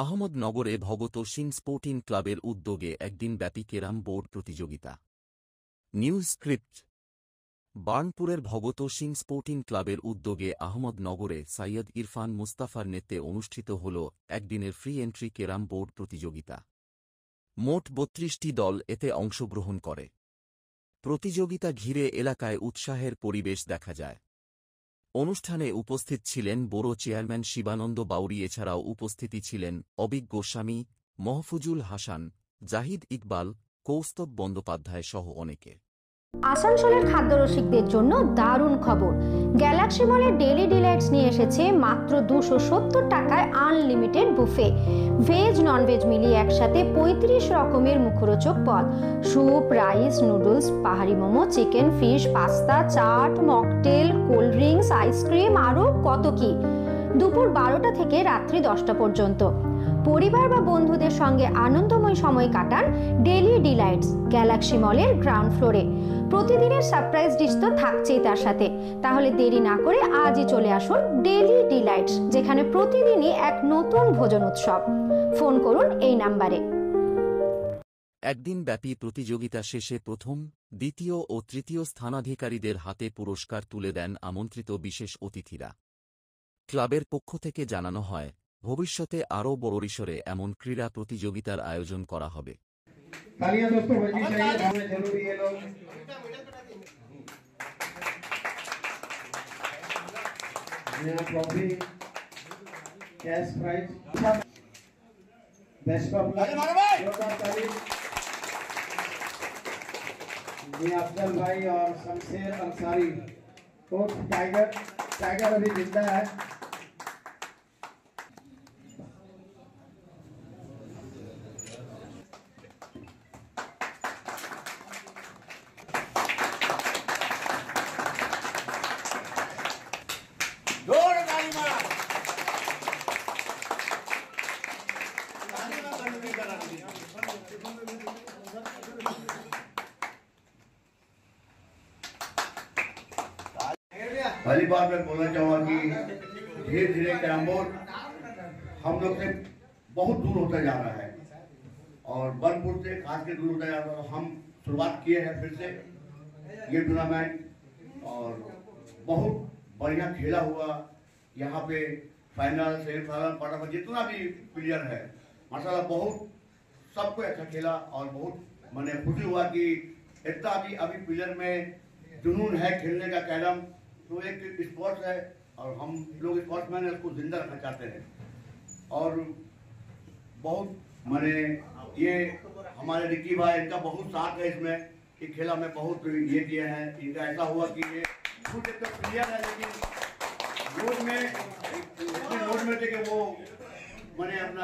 আহমদনগরে Bhagat Singh sporting ক্লাবের উদ্যোগে একদিনব্যাপী ক্যারাম বোর্ড প্রতিযোগিতা। News script. বার্নপুরের ভগত সিং স্পোর্টিং ক্লাবের উদ্যোগে আহমদনগরে সৈয়দ ইরফান মুস্তাফার নেতৃত্বে অনুষ্ঠিত হল একদিনের ফ্রি এন্ট্রি ক্যারাম বোর্ড প্রতিযোগিতা। মোট ৩২টি দল এতে অংশগ্রহণ করে। প্রতিযোগিতা ঘিরে এলাকায় উৎসাহের পরিবেশ দেখা যায়। অনুষ্ঠানে উপস্থিত ছিলেন বোরো চেয়ারম্যান শিবানন্দ বাউরি, এছাড়াও উপস্থিতি ছিলেন অবিক গোস্বামী, মহফুজুল হাসান, জাহিদ ইকবাল, কৌস্তব বন্দ্যোপাধ্যায় সহ অনেকে। আসানসোলের খাদ্যরসিকদের জন্য দারুণ খবর। গ্যালাক্সি মলের ডেইলি ডিলাইটস নিয়ে এসেছে মাত্র 270 টাকায় আনলিমিটেড বুফে। ভেজ ননভেজ মিলিয়ে একসাথে 35 রকমের মুখরোচক পদ, স্যুপ, রাইস, নুডলস, পাহাড়ি momo, chicken, fish, pasta, chaat, mocktail, cold drinks, ice cream, আরও কত কি। দুপুর 12টা থেকে রাত্রি 10টা পর্যন্ত। পরিবার বা বন্ধুদের সঙ্গে আনন্দময় সময় কাটান ডেইলি ডিলাইটস গ্যালাক্সি মলের গ্রাউন্ড ফ্লোরে। প্রতিদিনের সারপ্রাইজ ডিশ তো থাকছেই তার সাথে। তাহলে দেরি না করে আজই চলে আসুন ডেইলি ডিলাইটস, যেখানে প্রতিদিনই এক নতুন ভোজন উৎসব। ফোন করুন এই নাম্বারে। একদিনব্যাপী প্রতিযোগিতা শেষে প্রথম, দ্বিতীয় ও তৃতীয় স্থানাধিকারীদের হাতে পুরস্কার তুলে দেন আমন্ত্রিত বিশেষ অতিথিরা। ক্লাবের পক্ষ থেকে জানানো হয়, ভবিষ্যতে আরও বড়রিসরে এমন ক্রীড়া প্রতিযোগিতার আয়োজন করা হবে। अफजल भाई और शमशेर अंसारी, कोच टाइगर अभी जिंदा है। पहली बार मैं बोलना चाहूँगा कि धीरे धीरे कैरम बोर्ड हम लोग से बहुत दूर होता जा रहा है और बर्नपुर से खास के दूर होता जा रहा है। हम शुरुआत किए हैं फिर से ये टूर्नामेंट और बहुत बढ़िया खेला हुआ। यहाँ पे फाइनल, सेमीफाइनल, क्वार्टर, जितना भी प्लेयर है माशाल्लाह बहुत सबको अच्छा खेला और बहुत मैंने खुशी हुआ कि इतना अभी प्लेयर में जुनून है खेलने का। कैरम तो एक स्पोर्ट्स है और हम लोग स्पोर्ट्समैन उसको जिंदा रखना चाहते हैं और बहुत मैंने ये हमारे रिकी भाई, इनका बहुत साथ है इसमें कि खेला में बहुत ये किए हैं। इनका ऐसा हुआ कि ये खुद एक प्लेयर है लेकिन रोड में थे कि वो मैंने अपना